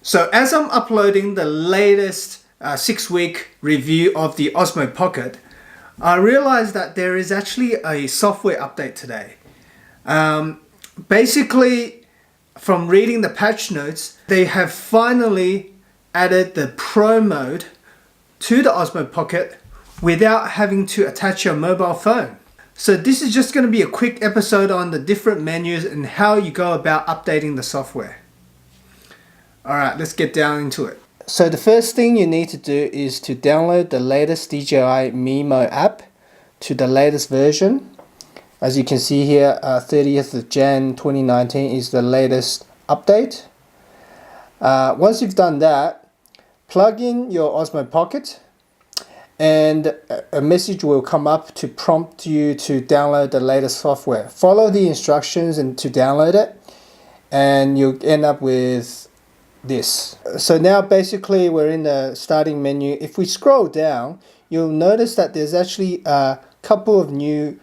So as I'm uploading the latest 6-week review of the Osmo Pocket, I realized that there is actually a software update today. Basically, from reading the patch notes, they have finally added the Pro mode to the Osmo Pocket without having to attach your mobile phone. So this is just going to be a quick episode on the different menus and how you go about updating the software. Alright, let's get down into it. So the first thing you need to do is to download the latest DJI Mimo app to the latest version. As you can see here, 30th of Jan 2019 is the latest update. Once you've done that, plug in your Osmo Pocket and a message will come up to prompt you to download the latest software. Follow the instructions and to download it, and you'll end up with this. So now basically we're in the starting menu. If we scroll down, you'll notice that there's actually a couple of new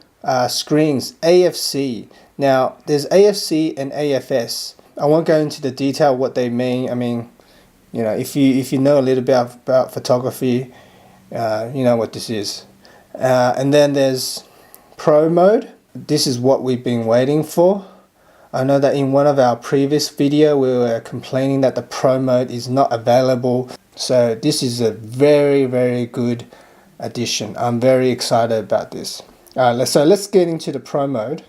screens, AFC. Now there's AFC and AFS. I won't go into the detail what they mean. I mean, you know, if you know a little bit about photography, you know what this is. And then there's Pro mode. This is what we've been waiting for. I know that in one of our previous video we were complaining that the Pro mode is not available. So this is a very good addition. I'm very excited about this. So let's get into the Pro mode.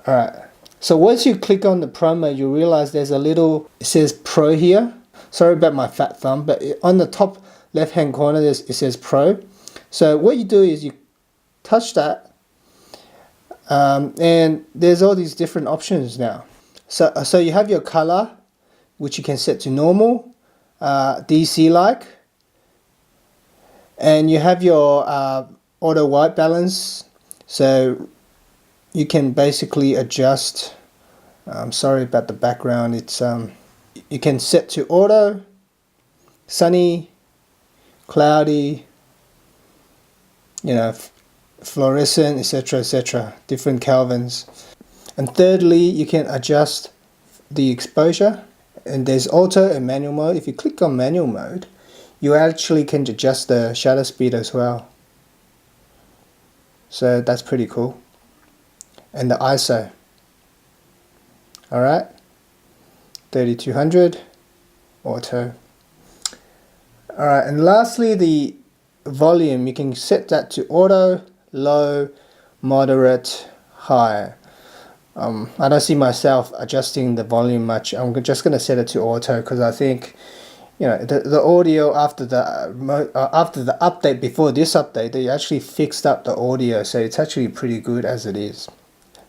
Alright, so once you click on the Pro mode, you realize there's a little, it says Pro here. Sorry about my fat thumb, but on the top left hand corner it says Pro. So what you do is you touch that, and there's all these different options now. So you have your color, which you can set to normal, DC like, and you have your auto white balance. So you can basically adjust. I'm sorry about the background. It's you can set to auto, sunny, cloudy, you know, fluorescent, etc., different kelvins. And thirdly, you can adjust the exposure, and there's auto and manual mode. If you click on manual mode, you actually can adjust the shutter speed as well. So that's pretty cool. And the ISO. Alright, 3200 auto. Alright, and lastly, the volume, you can set that to auto, low, moderate, high. I don't see myself adjusting the volume much. I'm just going to set it to auto because I think, you know, the audio after the update, before this update, they actually fixed up the audio, so it's actually pretty good as it is.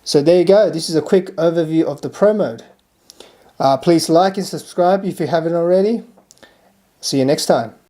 So there you go. This is a quick overview of the Pro mode. Please like and subscribe if you haven't already. See you next time.